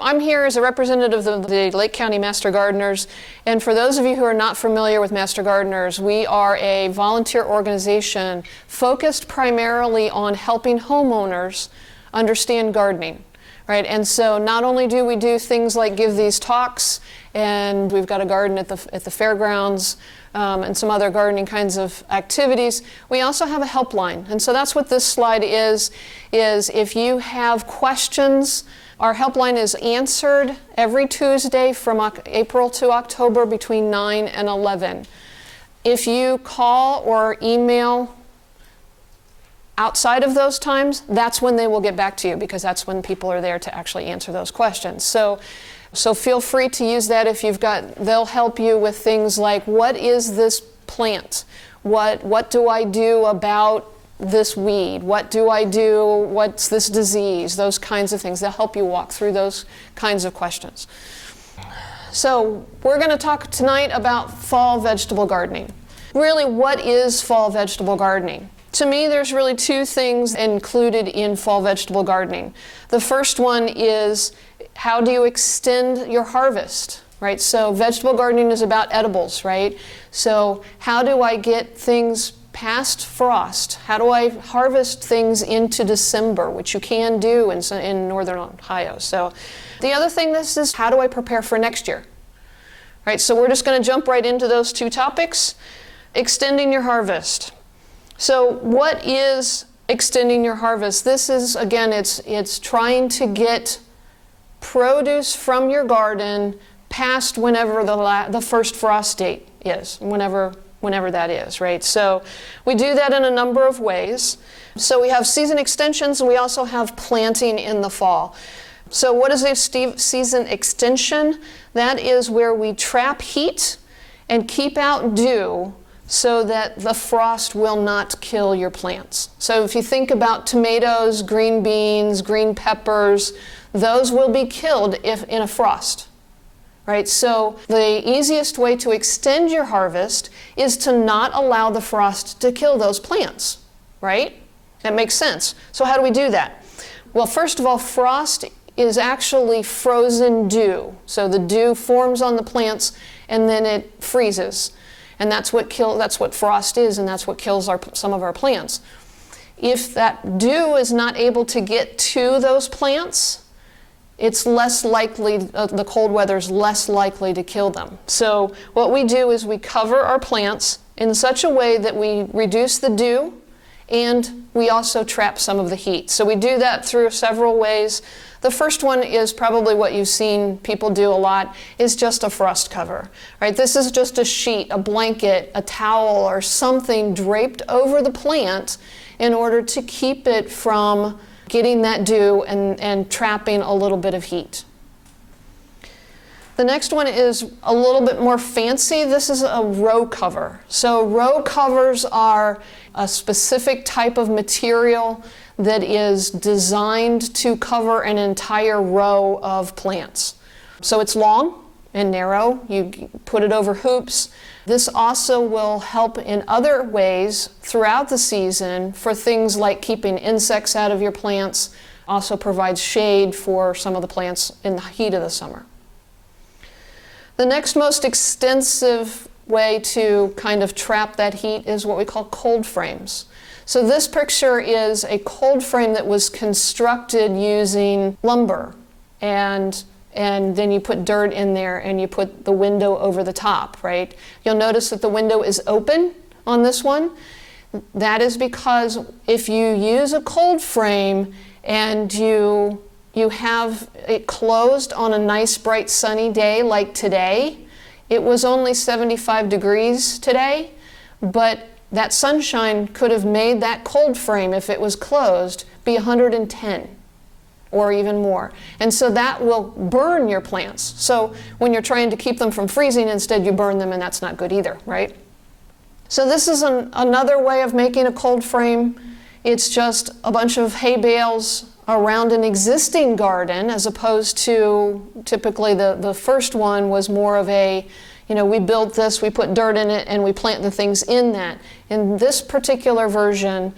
I'm here as a representative of the Lake County Master Gardeners, and for those of you who are not familiar with Master Gardeners, we are a volunteer organization focused primarily on helping homeowners understand gardening. Right, and so not only do we do things like give these talks, and we've got a garden at the fairgrounds, and some other gardening kinds of activities, we also have a helpline. And so that's what this slide is if you have questions, our helpline is answered every Tuesday from April to October between 9 and 11. If you call or email outside of those times, that's when they will get back to you, because that's when people are there to actually answer those questions. So feel free to use that if you've got, they'll help you with things like, what is this plant? What do I do about this weed? What do I do? What's this disease? Those kinds of things. They'll help you walk through those kinds of questions. So we're going to talk tonight about fall vegetable gardening. Really, what is fall vegetable gardening? To me, there's really two things included in fall vegetable gardening. The first one is, how do you extend your harvest, right? So vegetable gardening is about edibles, right? So how do I get things past frost? How do I harvest things into December, which you can do in northern Ohio? So the other thing is, how do I prepare for next year? Right, so we're just going to jump right into those two topics. Extending your harvest. So what is extending your harvest? This is, again, it's trying to get produce from your garden past whenever the first frost date is, whenever that is, right? So we do that in a number of ways. So we have season extensions, and we also have planting in the fall. So what is a season extension? That is where we trap heat and keep out dew so that the frost will not kill your plants. So if you think about tomatoes, green beans, green peppers, those will be killed if in a frost, right? So the easiest way to extend your harvest is to not allow the frost to kill those plants, right? That makes sense. So how do we do that? Well, first of all, frost is actually frozen dew. So the dew forms on the plants and then it freezes. And that's what frost is, and that's what kills some of our plants. If that dew is not able to get to those plants, it's less likely, the cold weather is less likely to kill them. So what we do is we cover our plants in such a way that we reduce the dew, and we also trap some of the heat. So we do that through several ways. The first one is probably what you've seen people do a lot, is just a frost cover, right? This is just a sheet, a blanket, a towel, or something draped over the plant in order to keep it from getting that dew and trapping a little bit of heat. The next one is a little bit more fancy. This is a row cover. So row covers are a specific type of material that is designed to cover an entire row of plants. So it's long and narrow. You put it over hoops. This also will help in other ways throughout the season for things like keeping insects out of your plants. Also provides shade for some of the plants in the heat of the summer. The next most extensive way to kind of trap that heat is what we call cold frames. So this picture is a cold frame that was constructed using lumber, and then you put dirt in there and you put the window over the top, right? You'll notice that the window is open on this one. That is because if you use a cold frame and you have it closed on a nice bright sunny day like today, it was only 75 degrees today, but that sunshine could have made that cold frame, if it was closed, be 110 or even more. And so that will burn your plants. So when you're trying to keep them from freezing, instead you burn them, and that's not good either, right? So this is another way of making a cold frame. It's just a bunch of hay bales around an existing garden, as opposed to typically the first one was more of a, we built this, we put dirt in it, and we plant the things in that. In this particular version,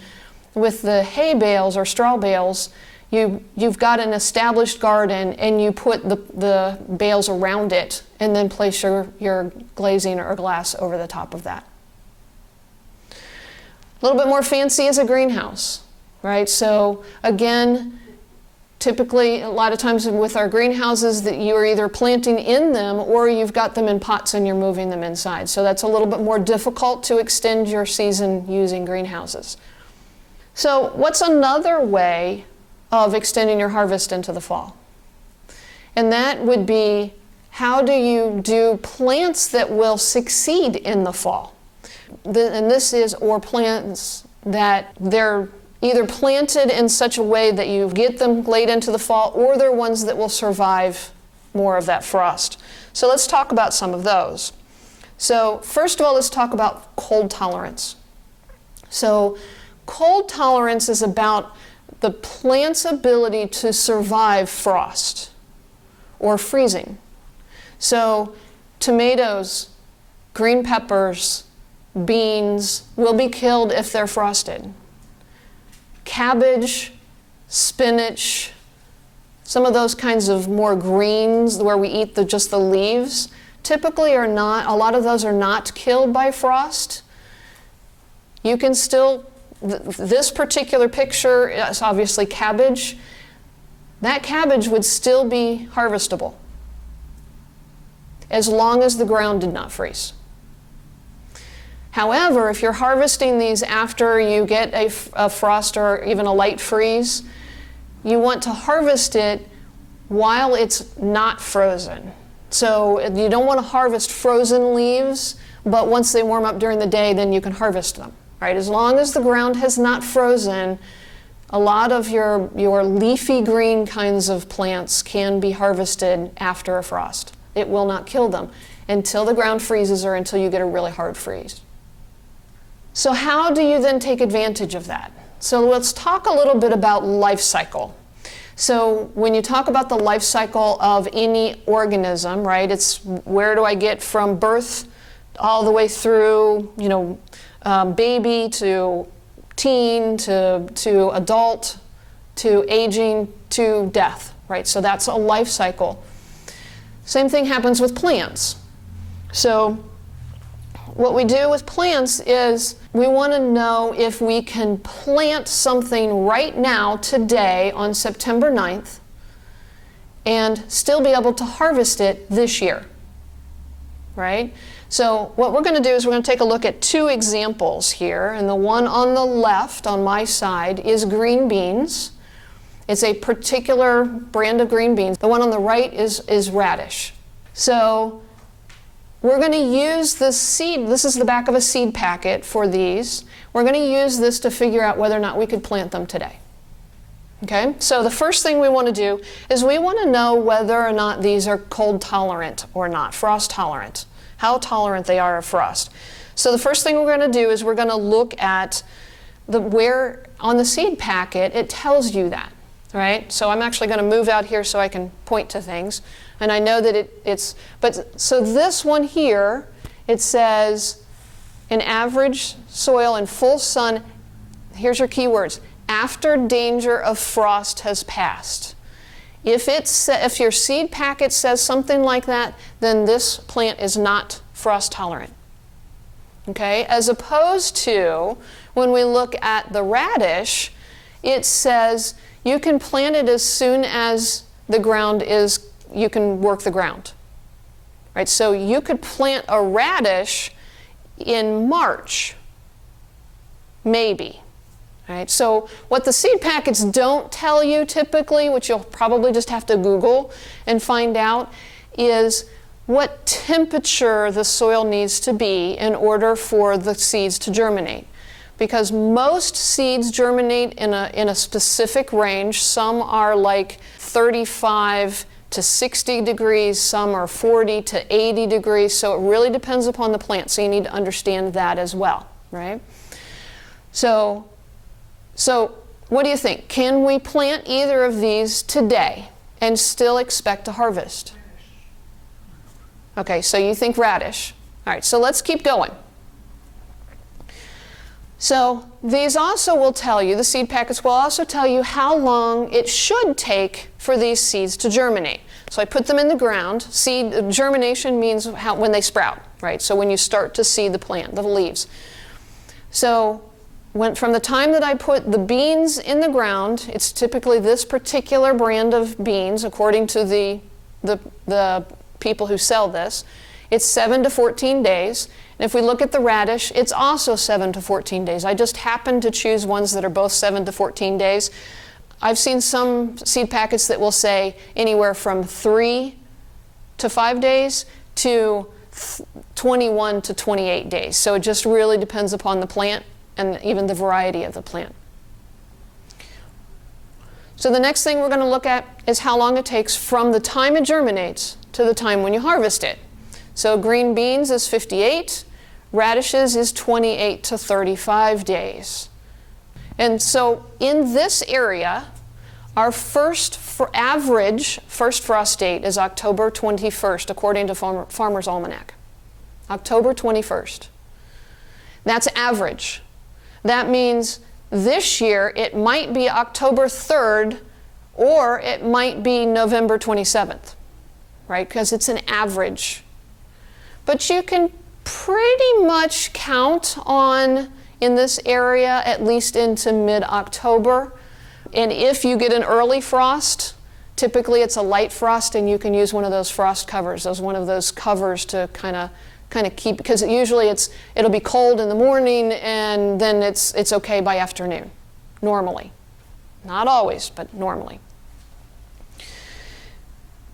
with the hay bales or straw bales, you've got an established garden and you put the bales around it and then place your glazing or glass over the top of that. A little bit more fancy is a greenhouse, right? So again, typically a lot of times with our greenhouses that you are either planting in them or you've got them in pots and you're moving them inside. So that's a little bit more difficult to extend your season using greenhouses. So what's another way of extending your harvest into the fall? And that would be, how do you do plants that will succeed in the fall? And this is, or plants that they're either planted in such a way that you get them late into the fall, or they're ones that will survive more of that frost. So let's talk about some of those. So first of all, let's talk about cold tolerance. So cold tolerance is about the plant's ability to survive frost or freezing. So tomatoes, green peppers, beans will be killed if they're frosted. Cabbage, spinach, some of those kinds of more greens where we eat just the leaves, typically are not, a lot of those are not killed by frost. You can still, this particular picture is obviously cabbage. That cabbage would still be harvestable as long as the ground did not freeze. However, if you're harvesting these after you get a frost or even a light freeze, you want to harvest it while it's not frozen. So you don't want to harvest frozen leaves, but once they warm up during the day, then you can harvest them. Right? As long as the ground has not frozen, a lot of your leafy green kinds of plants can be harvested after a frost. It will not kill them until the ground freezes or until you get a really hard freeze. So how do you then take advantage of that? So let's talk a little bit about life cycle. So when you talk about the life cycle of any organism, right, it's where do I get from birth all the way through, baby to teen to adult to aging to death, right? So that's a life cycle. Same thing happens with plants. So what we do with plants is we want to know if we can plant something right now, today, on September 9th, and still be able to harvest it this year, right? So what we're going to do is we're going to take a look at two examples here, and the one on the left, on my side, is green beans. It's a particular brand of green beans. The one on the right is radish. So we're going to use this seed, this is the back of a seed packet for these. We're going to use this to figure out whether or not we could plant them today. Okay, so the first thing we want to do is we want to know whether or not these are cold tolerant or not, frost tolerant, how tolerant they are of frost. So the first thing we're going to do is we're going to look at where on the seed packet it tells you that, right? So I'm actually going to move out here so I can point to things. And I know that so this one here, it says an average soil in full sun, here's your keywords, after danger of frost has passed. If your seed packet says something like that, then this plant is not frost tolerant. Okay? As opposed to when we look at the radish, it says you can plant it as soon as the ground you can work the ground. Right? So you could plant a radish in March, maybe. Right? So what the seed packets don't tell you typically, which you'll probably just have to Google and find out, is what temperature the soil needs to be in order for the seeds to germinate. Because most seeds germinate in a specific range. Some are like 35 to 60 degrees, some are 40 to 80 degrees, so it really depends upon the plant, so you need to understand that as well, right? So what do you think? Can we plant either of these today and still expect to harvest? Okay, so you think radish. All right, so let's keep going. So these also will tell you, the seed packets will also tell you how long it should take for these seeds to germinate. So I put them in the ground. Seed germination means when they sprout, right? So when you start to see the plant, the leaves. So from the time that I put the beans in the ground, it's typically this particular brand of beans, according to the people who sell this, it's 7 to 14 days. And if we look at the radish, it's also 7 to 14 days. I just happen to choose ones that are both 7 to 14 days. I've seen some seed packets that will say anywhere from 3 to 5 days to 21 to 28 days. So it just really depends upon the plant and even the variety of the plant. So the next thing we're going to look at is how long it takes from the time it germinates to the time when you harvest it. So green beans is 58, radishes is 28 to 35 days. And so in this area, our average first frost date is October 21st, according to Farmer's Almanac. October 21st. That's average. That means this year it might be October 3rd or it might be November 27th, right? Because it's an average. But you can pretty much count on, in this area, at least into mid-October. And if you get an early frost, typically it's a light frost and you can use one of those frost covers, one of those covers to kind of keep, because usually it'll be cold in the morning and then it's okay by afternoon, normally. Not always, but normally.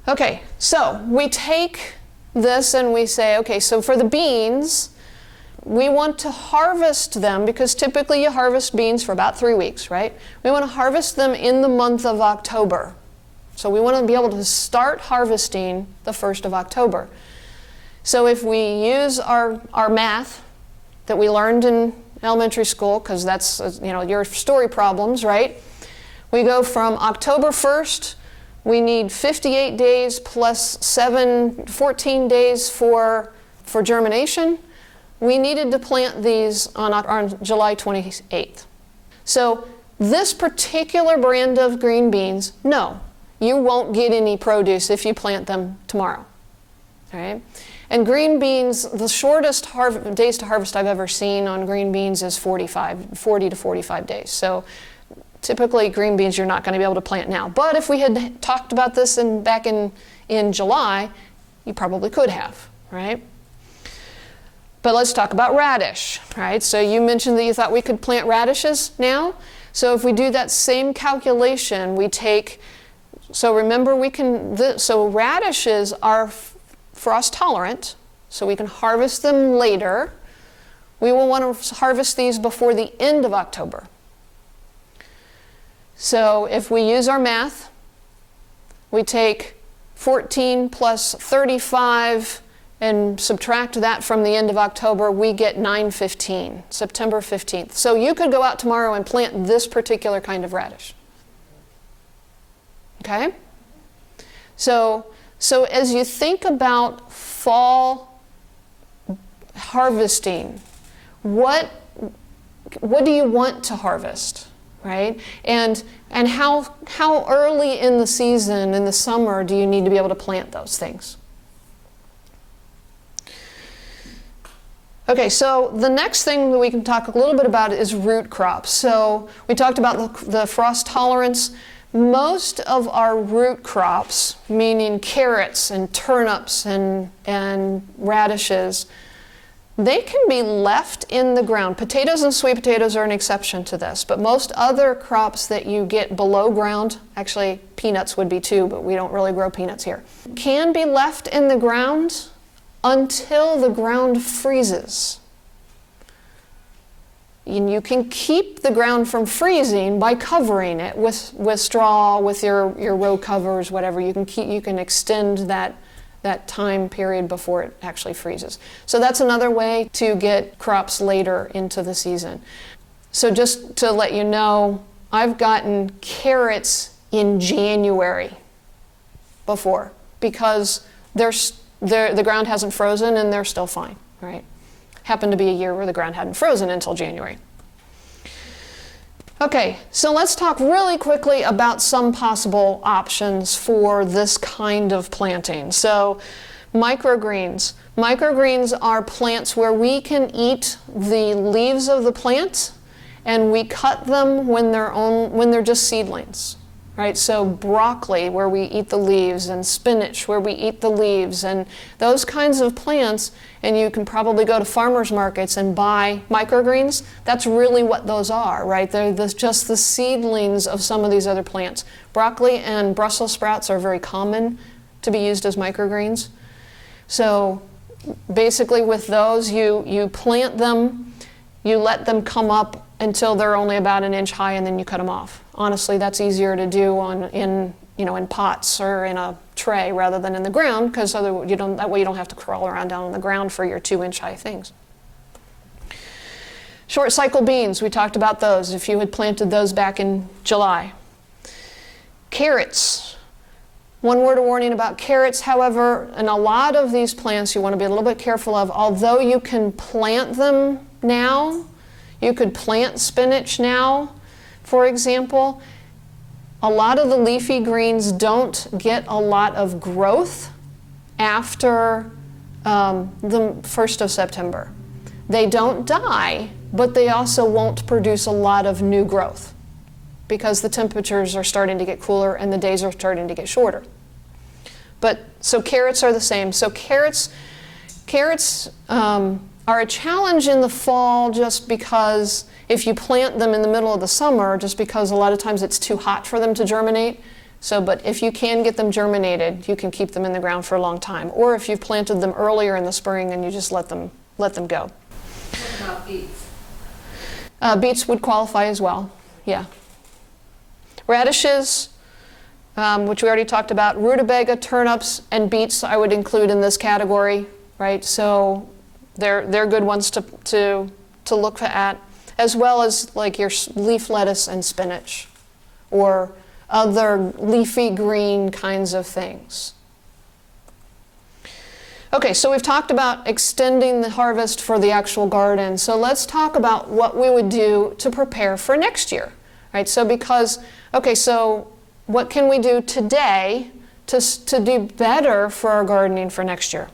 Okay, so we take this and we say, okay, so for the beans, we want to harvest them, because typically you harvest beans for about 3 weeks, right? We want to harvest them in the month of October. So we want to be able to start harvesting the 1st of October. So if we use our math that we learned in elementary school, because that's your story problems, right? We go from October 1st, we need 58 days plus 14 days for germination. We needed to plant these on July 28th. So this particular brand of green beans, no, you won't get any produce if you plant them tomorrow. All right? And green beans, the shortest days to harvest I've ever seen on green beans is 40 to 45 days. So typically green beans you're not going to be able to plant now. But if we had talked about this back in July, you probably could have, right? But let's talk about radish, right? So you mentioned that you thought we could plant radishes now. So if we do that same calculation, we take, so remember so radishes are frost tolerant, so we can harvest them later. We will want to harvest these before the end of October. So if we use our math, we take 14 plus 35 and subtract that from the end of October, we get 9/15, September 15th. So you could go out tomorrow and plant this particular kind of radish. Okay? So as you think about fall harvesting, what do you want to harvest, right? And how early in the season, in the summer, do you need to be able to plant those things? Okay, so the next thing that we can talk a little bit about is root crops. So we talked about the frost tolerance. Most of our root crops, meaning carrots and turnips and radishes, they can be left in the ground. Potatoes and sweet potatoes are an exception to this, but most other crops that you get below ground, actually peanuts would be too, but we don't really grow peanuts here, can be left in the ground until the ground freezes. And you can keep the ground from freezing by covering it with straw, with your row covers, whatever. You can extend that time period before it actually freezes. So that's another way to get crops later into the season. So just to let you know, I've gotten carrots in January before because the ground hasn't frozen and they're still fine, right? Happened to be a year where the ground hadn't frozen until January. Okay, so let's talk really quickly about some possible options for this kind of planting. So microgreens. Microgreens are plants where we can eat the leaves of the plant and we cut them when they're just seedlings. Right? So broccoli, where we eat the leaves, and spinach, where we eat the leaves, and those kinds of plants, and you can probably go to farmers markets and buy microgreens. That's really what those are, right? They're just the seedlings of some of these other plants. Broccoli and Brussels sprouts are very common to be used as microgreens. So basically with those, you plant them, you let them come up until they're only about an inch high, and then you cut them off. Honestly, that's easier to do in pots or in a tray rather than in the ground, because that way you don't have to crawl around down on the ground for your 2-inch high things. Short cycle beans, we talked about those, if you had planted those back in July. Carrots. One word of warning about carrots, however, and a lot of these plants you want to be a little bit careful of. Although you can plant them now, you could plant spinach now, for example. A lot of the leafy greens don't get a lot of growth after the 1st of September. They don't die, but they also won't produce a lot of new growth because the temperatures are starting to get cooler and the days are starting to get shorter. So carrots are the same. So carrots are a challenge in the fall, just because if you plant them in the middle of the summer, just because a lot of times it's too hot for them to germinate. But if you can get them germinated, you can keep them in the ground for a long time. Or if you've planted them earlier in the spring, and you just let them go. What about beets? Beets would qualify as well, yeah. Radishes, which we already talked about, rutabaga, turnips, and beets I would include in this category, right? So they're good ones to look at, as well as like your leaf lettuce and spinach, or other leafy green kinds of things. Okay, so we've talked about extending the harvest for the actual garden. So let's talk about what we would do to prepare for next year, right? So so what can we do today to do better for our gardening for next year?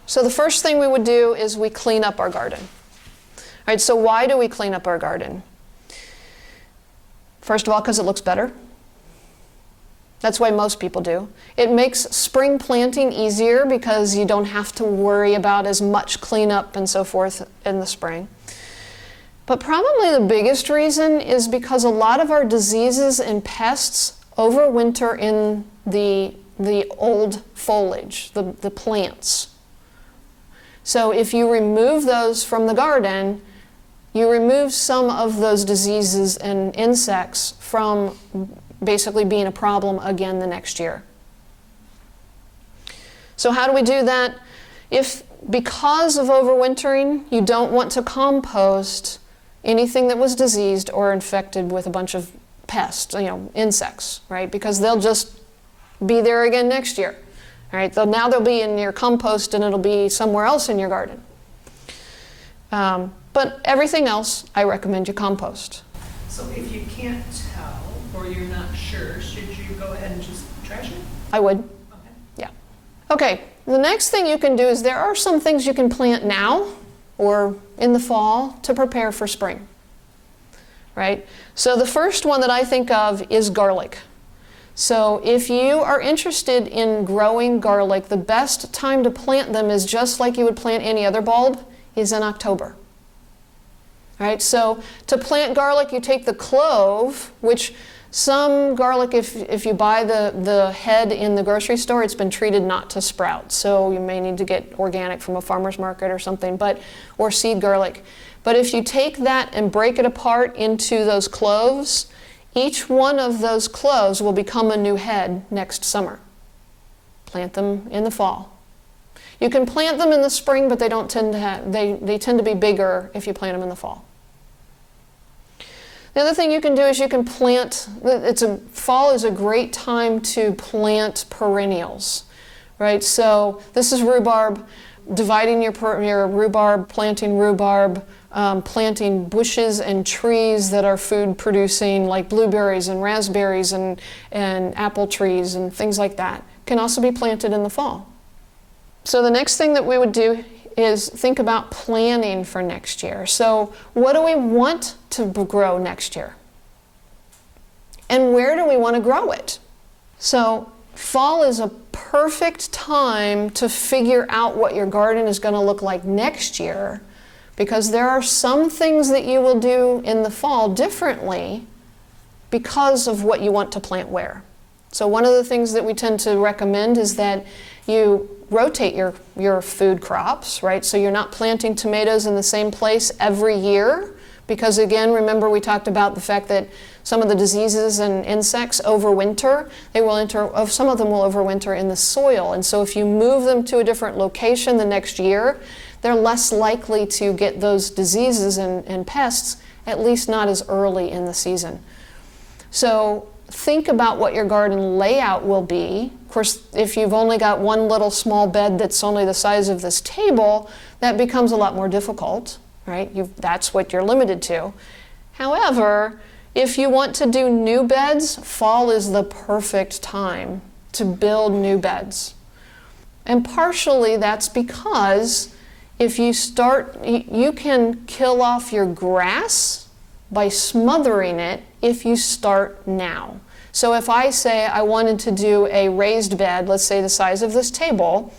So the first thing we would do is we clean up our garden. All right, so why do we clean up our garden? First of all, because it looks better. That's why most people do. It makes spring planting easier because you don't have to worry about as much cleanup and so forth in the spring. But probably the biggest reason is because a lot of our diseases and pests overwinter in the old foliage, the plants. So if you remove those from the garden, you remove some of those diseases and insects from basically being a problem again the next year. So how do we do that? If because of overwintering, you don't want to compost anything that was diseased or infected with a bunch of pests, insects, right? Because they'll just be there again next year. All right, now they'll be in your compost and it'll be somewhere else in your garden. But everything else, I recommend you compost. So if you can't tell or you're not sure, should you go ahead and just trash it? I would. Okay. Yeah. Okay, the next thing you can do is there are some things you can plant now or in the fall to prepare for spring, right? So the first one that I think of is garlic. So if you are interested in growing garlic, the best time to plant them is just like you would plant any other bulb, is in October. All right, so to plant garlic, you take the clove, which some garlic, if you buy the head in the grocery store, it's been treated not to sprout. So you may need to get organic from a farmer's market or something, or seed garlic. But if you take that and break it apart into those cloves, each one of those cloves will become a new head next summer. Plant them in the fall. You can plant them in the spring, but they don't tend to have, they tend to be bigger if you plant them in the fall. The other thing you can do is you can plant, fall is a great time to plant perennials, right? So this is rhubarb. dividing your rhubarb, planting rhubarb, planting bushes and trees that are food producing, like blueberries and raspberries and apple trees and things like that, can also be planted in the fall. So the next thing that we would do is think about planning for next year. So what do we want to grow next year? And where do we want to grow it? So fall is a perfect time to figure out what your garden is going to look like next year, because there are some things that you will do in the fall differently because of what you want to plant where. So one of the things that we tend to recommend is that you rotate your food crops, right? So you're not planting tomatoes in the same place every year, because again, remember we talked about the fact that some of the diseases and insects overwinter. Some of them will overwinter in the soil, and so if you move them to a different location the next year, they're less likely to get those diseases and pests, at least not as early in the season. So think about what your garden layout will be. Of course, if you've only got one little small bed that's only the size of this table, that becomes a lot more difficult, right? That's what you're limited to. However, if you want to do new beds, fall is the perfect time to build new beds. And partially that's because if you start, you can kill off your grass by smothering it if you start now. So if I say I wanted to do a raised bed, let's say the size of this table,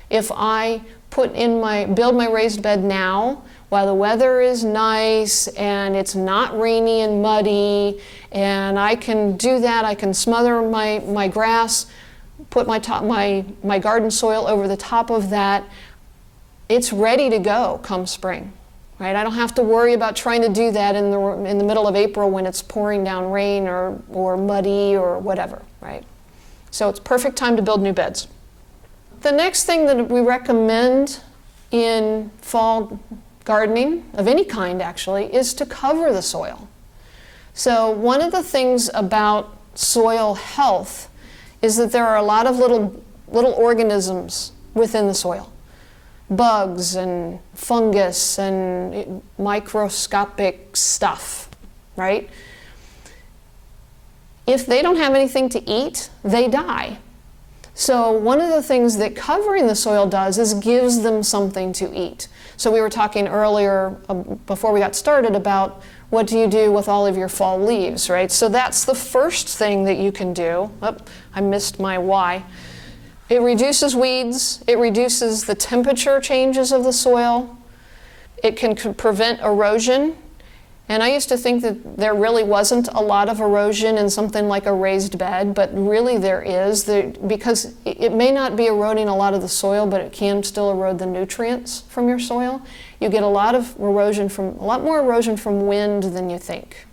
if I build my raised bed now, while the weather is nice and it's not rainy and muddy, and I can do that, I can smother my grass, put my garden soil over the top of that, it's ready to go come spring. Right? I don't have to worry about trying to do that in the middle of April when it's pouring down rain or muddy or whatever, right? So it's perfect time to build new beds. The next thing that we recommend in fall gardening, of any kind actually, is to cover the soil. So one of the things about soil health is that there are a lot of little organisms within the soil. Bugs and fungus and microscopic stuff, right? If they don't have anything to eat, they die. So one of the things that covering the soil does is gives them something to eat. So we were talking earlier, before we got started, about what do you do with all of your fall leaves, right? So that's the first thing that you can do. Oh, I missed my Y. It reduces weeds, it reduces the temperature changes of the soil, it can prevent erosion. And I used to think that there really wasn't a lot of erosion in something like a raised bed, but really there is, because it may not be eroding a lot of the soil, but it can still erode the nutrients from your soil. You get a lot more erosion from wind than you think.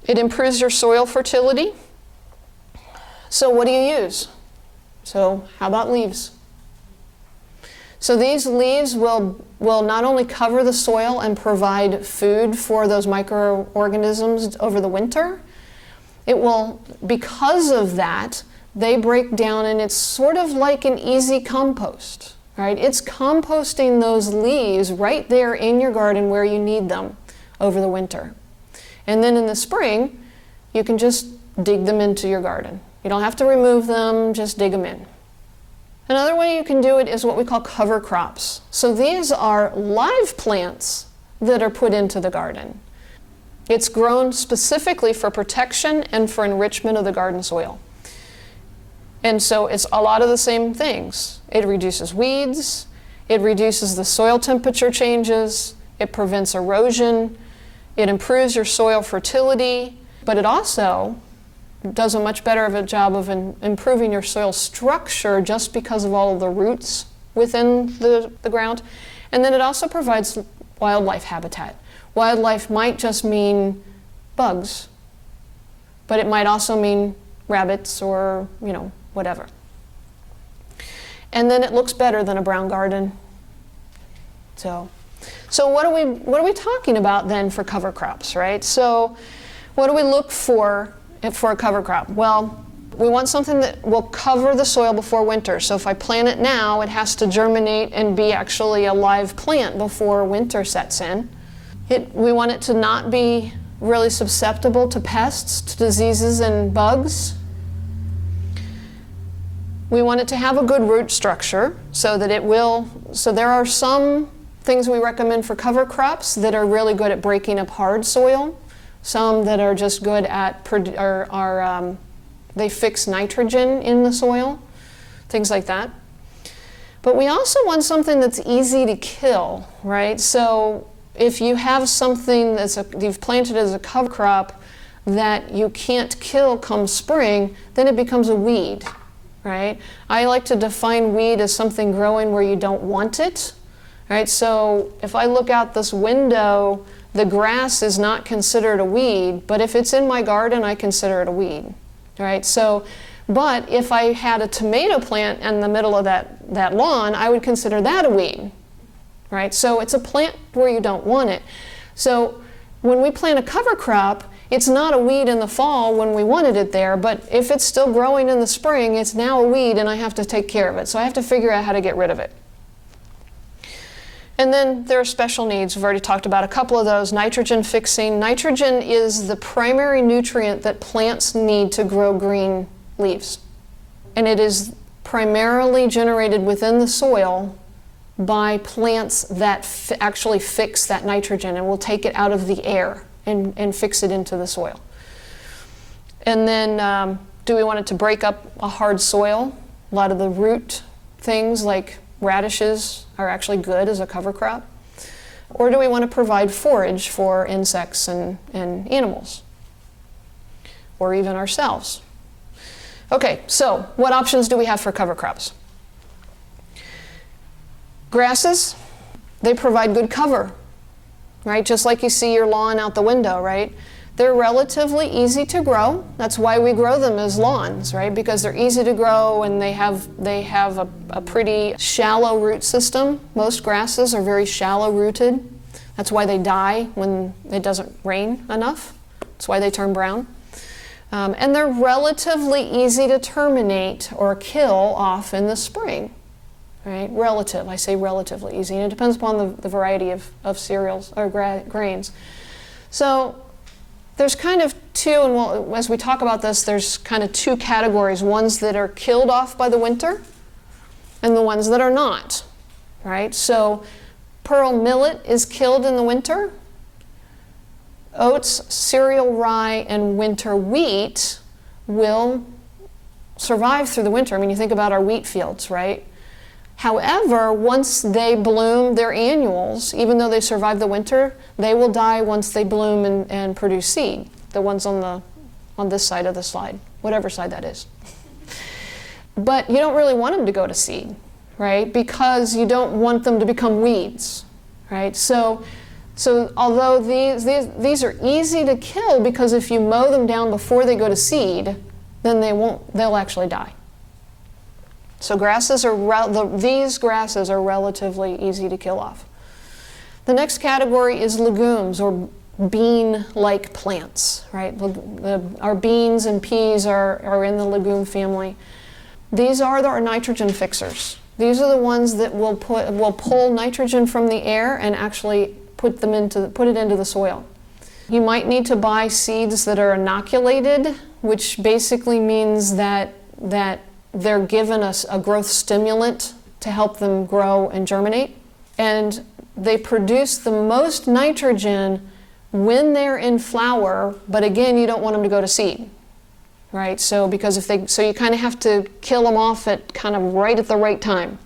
It improves your soil fertility. So what do you use? So how about leaves? So these leaves will not only cover the soil and provide food for those microorganisms over the winter, it will, because of that, they break down and it's sort of like an easy compost, right? It's composting those leaves right there in your garden where you need them over the winter. And then in the spring, you can just dig them into your garden. You don't have to remove them, just dig them in. Another way you can do it is what we call cover crops. So these are live plants that are put into the garden. It's grown specifically for protection and for enrichment of the garden soil. And so it's a lot of the same things. It reduces weeds, it reduces the soil temperature changes, it prevents erosion, it improves your soil fertility, but it also does a much better of a job of improving your soil structure just because of all of the roots within the ground. And then it also provides wildlife habitat. Wildlife might just mean bugs, but it might also mean rabbits or, whatever. And then it looks better than a brown garden. So what are we talking about then for cover crops, right? So what do we look for a cover crop? Well, we want something that will cover the soil before winter. So if I plant it now, it has to germinate and be actually a live plant before winter sets in. We want it to not be really susceptible to pests, to diseases and bugs. We want it to have a good root structure so that it will, so there are some things we recommend for cover crops that are really good at breaking up hard soil. Some that are just good at, they fix nitrogen in the soil, things like that. But we also want something that's easy to kill, right? So if you have something you've planted as a cover crop that you can't kill come spring, then it becomes a weed, right? I like to define weed as something growing where you don't want it, right? So if I look out this window, the grass is not considered a weed, but if it's in my garden, I consider it a weed, right? So, but if I had a tomato plant in the middle of that lawn, I would consider that a weed, right? So it's a plant where you don't want it. So when we plant a cover crop, it's not a weed in the fall when we wanted it there, but if it's still growing in the spring, it's now a weed and I have to take care of it. So I have to figure out how to get rid of it. And then there are special needs. We've already talked about a couple of those. Nitrogen fixing. Nitrogen is the primary nutrient that plants need to grow green leaves. And it is primarily generated within the soil by plants that actually fix that nitrogen and will take it out of the air and fix it into the soil. And then do we want it to break up a hard soil? A lot of the root things like radishes are actually good as a cover crop. Or do we want to provide forage for insects and animals? Or even ourselves? Okay, so what options do we have for cover crops? Grasses, they provide good cover, right? Just like you see your lawn out the window, right? They're relatively easy to grow. That's why we grow them as lawns, right? Because they're easy to grow and they have a pretty shallow root system. Most grasses are very shallow rooted. That's why they die when it doesn't rain enough. That's why they turn brown. And they're relatively easy to terminate or kill off in the spring, right? I say relatively easy, and it depends upon the variety of cereals or grains. So there's kind of two, and as we talk about this, there's kind of two categories, ones that are killed off by the winter and the ones that are not, right? So pearl millet is killed in the winter. Oats, cereal rye, and winter wheat will survive through the winter. I mean, you think about our wheat fields, right? However, once they bloom, they're annuals. Even though they survive the winter, they will die once they bloom and produce seed. The ones on this side of the slide, whatever side that is. But you don't really want them to go to seed, right? Because you don't want them to become weeds, right? So although these are easy to kill, because if you mow them down before they go to seed, then they'll actually die. So these grasses are relatively easy to kill off. The next category is legumes or bean-like plants, right? Our beans and peas are in the legume family. These are our nitrogen fixers. These are the ones that will pull nitrogen from the air and actually put it into the soil. You might need to buy seeds that are inoculated, which basically means that they're given a growth stimulant to help them grow and germinate. And they produce the most nitrogen when they're in flower, but again, you don't want them to go to seed, right? So you kind of have to kill them off at kind of right at the right time.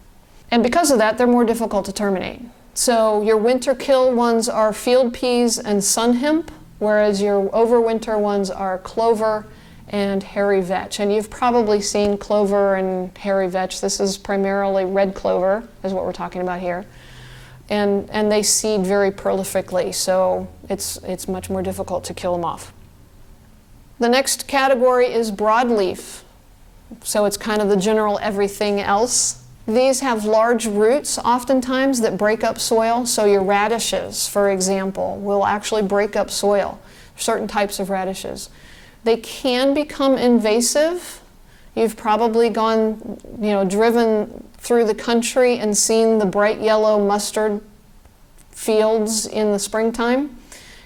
And because of that, they're more difficult to terminate. So your winter kill ones are field peas and sun hemp, whereas your overwinter ones are clover and hairy vetch. And you've probably seen clover and hairy vetch. This is primarily red clover, is what we're talking about here. And they seed very prolifically, so it's much more difficult to kill them off. The next category is broadleaf. So it's kind of the general everything else. These have large roots oftentimes that break up soil. So your radishes, for example, will actually break up soil, certain types of radishes. They can become invasive, You've probably gone, driven through the country and seen the bright yellow mustard fields in the springtime.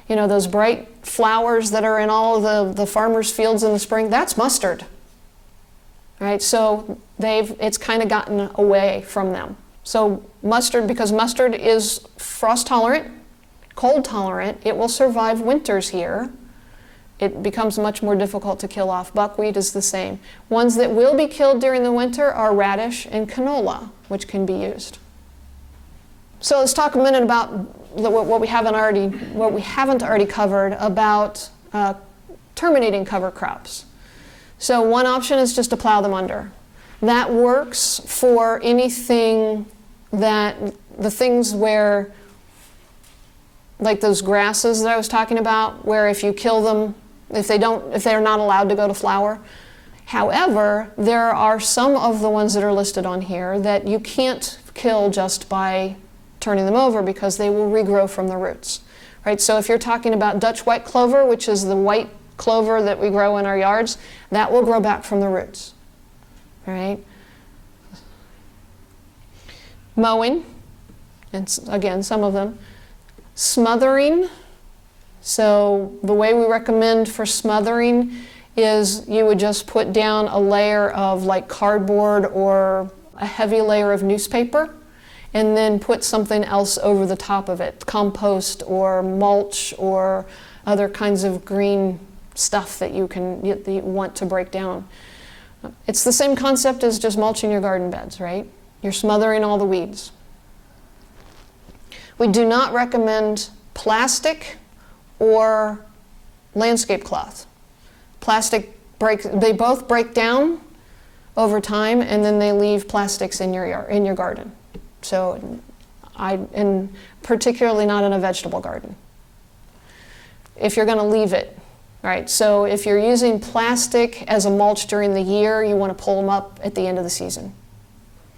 Those bright flowers that are in all of the farmers' fields in the spring, that's mustard. Right? So it's kind of gotten away from them. So mustard, because mustard is frost tolerant, cold tolerant, it will survive winters here. It becomes much more difficult to kill off. Buckwheat is the same. Ones that will be killed during the winter are radish and canola, which can be used. So let's talk a minute about what we haven't already covered about terminating cover crops. So one option is just to plow them under. That works for anything the things where, like those grasses that I was talking about, where if you kill them, if they're not allowed to go to flower. However, there are some of the ones that are listed on here that you can't kill just by turning them over, because they will regrow from the roots. Right? So if you're talking about Dutch white clover, which is the white clover that we grow in our yards, that will grow back from the roots. Right? Mowing, and again, some of them. Smothering. So the way we recommend for smothering is you would just put down a layer of like cardboard or a heavy layer of newspaper, and then put something else over the top of it, compost or mulch or other kinds of green stuff that you want to break down. It's the same concept as just mulching your garden beds, right? You're smothering all the weeds. We do not recommend plastic or landscape cloth. Plastic they both break down over time, and then they leave plastics in your garden. So, and particularly not in a vegetable garden. If you're going to leave it, right? So if you're using plastic as a mulch during the year, you want to pull them up at the end of the season.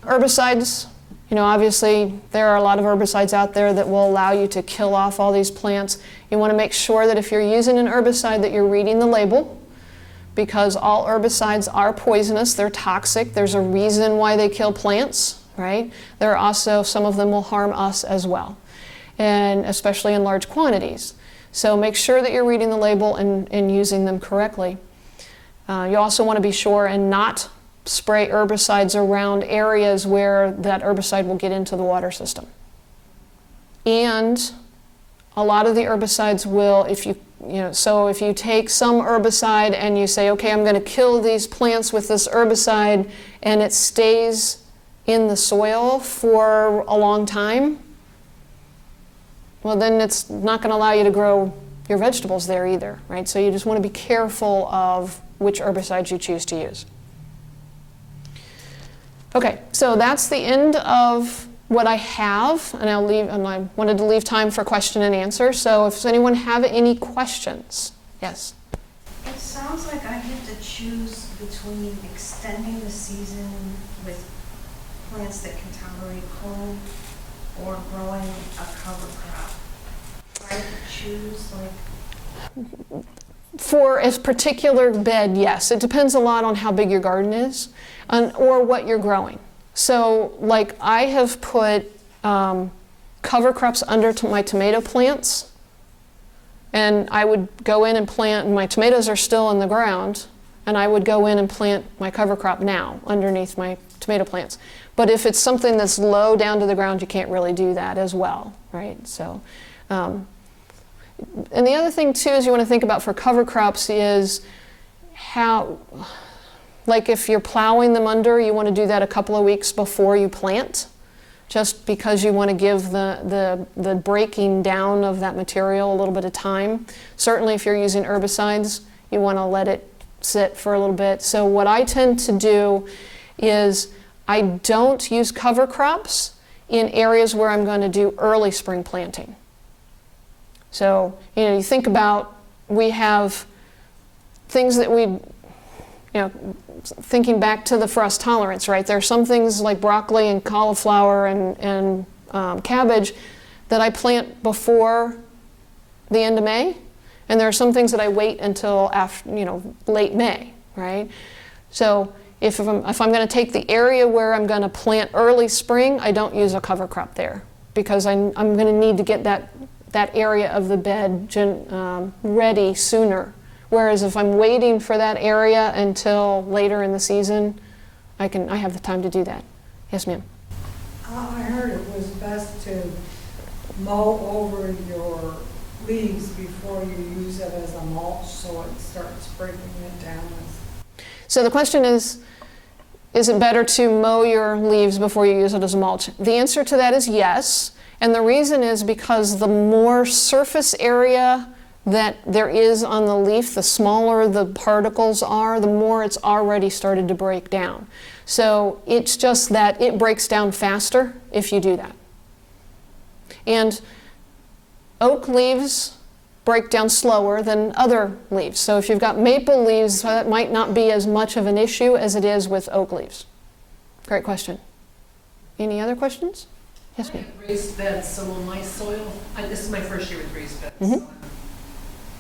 Herbicides, obviously there are a lot of herbicides out there that will allow you to kill off all these plants. You want to make sure that if you're using an herbicide that you're reading the label, because all herbicides are poisonous, they're toxic. There's a reason why they kill plants. Right? There are also, some of them will harm us as well, and especially in large quantities. So make sure that you're reading the label and using them correctly. You also want to be sure and not spray herbicides around areas where that herbicide will get into the water system. And a lot of the herbicides will, so if you take some herbicide and you say, okay, I'm going to kill these plants with this herbicide, and it stays in the soil for a long time, well, then it's not going to allow you to grow your vegetables there either, right? So you just want to be careful of which herbicides you choose to use. Okay, so that's the end of what I have, and I wanted to leave time for question and answer. So if anyone have any questions, yes. It sounds like I get to choose between extending the season with plants that can tolerate cold or growing a cover crop. Do I get to choose For a particular bed, yes. It depends a lot on how big your garden is or what you're growing. So like I have put cover crops under my tomato plants, and I would go in and plant, and my tomatoes are still in the ground, and I would go in and plant my cover crop now underneath my tomato plants. But if it's something that's low down to the ground, you can't really do that as well, right? So, and the other thing too is you want to think about for cover crops is how, like if you're plowing them under, you want to do that a couple of weeks before you plant, just because you want to give the breaking down of that material a little bit of time. Certainly if you're using herbicides, you want to let it sit for a little bit. So what I tend to do is I don't use cover crops in areas where I'm going to do early spring planting. So, you think about, we have things that thinking back to the frost tolerance, right? There are some things like broccoli and cauliflower and cabbage that I plant before the end of May, and there are some things that I wait until after, late May, right? So If I'm going to take the area where I'm going to plant early spring, I don't use a cover crop there because I'm going to need to get that area of the bed ready sooner. Whereas if I'm waiting for that area until later in the season, I have the time to do that. Yes, ma'am. I heard it was best to mow over your leaves before you use it as a mulch so it starts breaking it down. So the question is it better to mow your leaves before you use it as a mulch? The answer to that is yes. And the reason is because the more surface area that there is on the leaf, the smaller the particles are, the more it's already started to break down. So it's just that it breaks down faster if you do that. And oak leaves break down slower than other leaves. So if you've got maple leaves, that might not be as much of an issue as it is with oak leaves. Great question. Any other questions? Yes, ma'am. Raised beds, so will my soil, this is my first year with raised beds, Mhm. so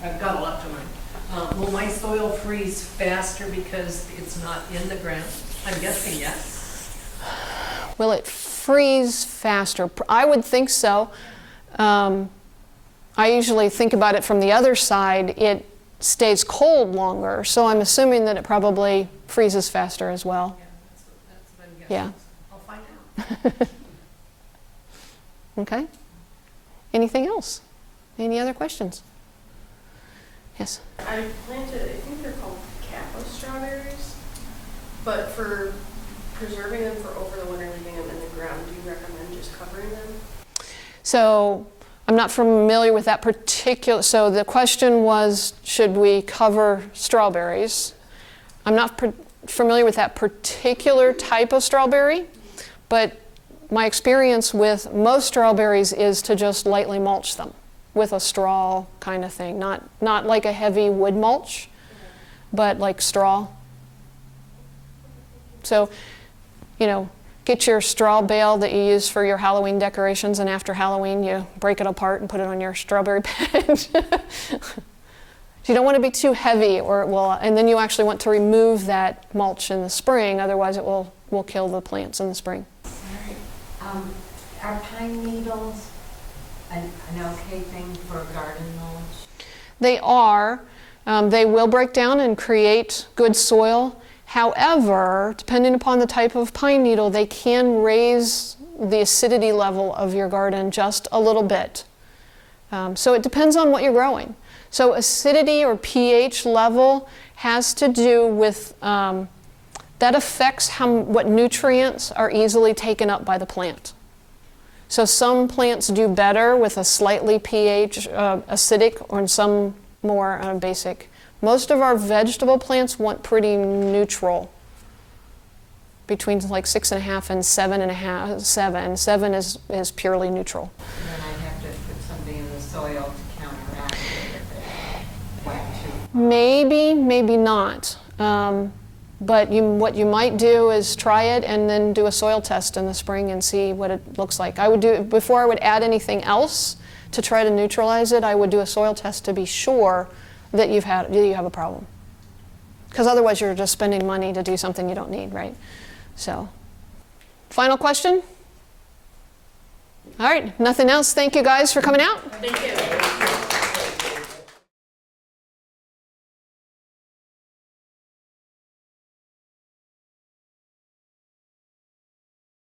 I've got a lot to learn. Will my soil freeze faster because it's not in the ground? I'm guessing yes. Will it freeze faster? I would think so. I usually think about it from the other side. It stays cold longer, so I'm assuming that it probably freezes faster as well. Yeah, that's what I'm guessing. Yeah. I'll find out. Okay. Anything else? Any other questions? Yes. I planted, I think they're called Kappa strawberries, but for preserving them for over the winter, leaving them in the ground, do you recommend just covering them? So I'm not familiar with that particular, so the question was, should we cover strawberries? I'm not familiar with that particular type of strawberry, but my experience with most strawberries is to just lightly mulch them with a straw kind of thing, not like a heavy wood mulch, but like straw. So, get your straw bale that you use for your Halloween decorations, and after Halloween you break it apart and put it on your strawberry bed. You don't want to be too heavy, or it will, and then you actually want to remove that mulch in the spring, otherwise it will kill the plants in the spring. Are pine needles an okay thing for garden mulch? They are. They will break down and create good soil. However, depending upon the type of pine needle, they can raise the acidity level of your garden just a little bit. So it depends on what you're growing. So acidity or pH level has to do with, that affects what nutrients are easily taken up by the plant. So some plants do better with a slightly pH acidic, or some more basic. Most of our vegetable plants want pretty neutral, between like 6.5 and 7.5. 7 is purely neutral. And then I'd have to put something in the soil to counteract it if it went too. Maybe not. But what you might do is try it and then do a soil test in the spring and see what it looks like. I would do, before I would add anything else to try to neutralize it, I would do a soil test to be sure that you have a problem. Because otherwise you're just spending money to do something you don't need, right? So, final question? All right, nothing else. Thank you guys for coming out. Thank you.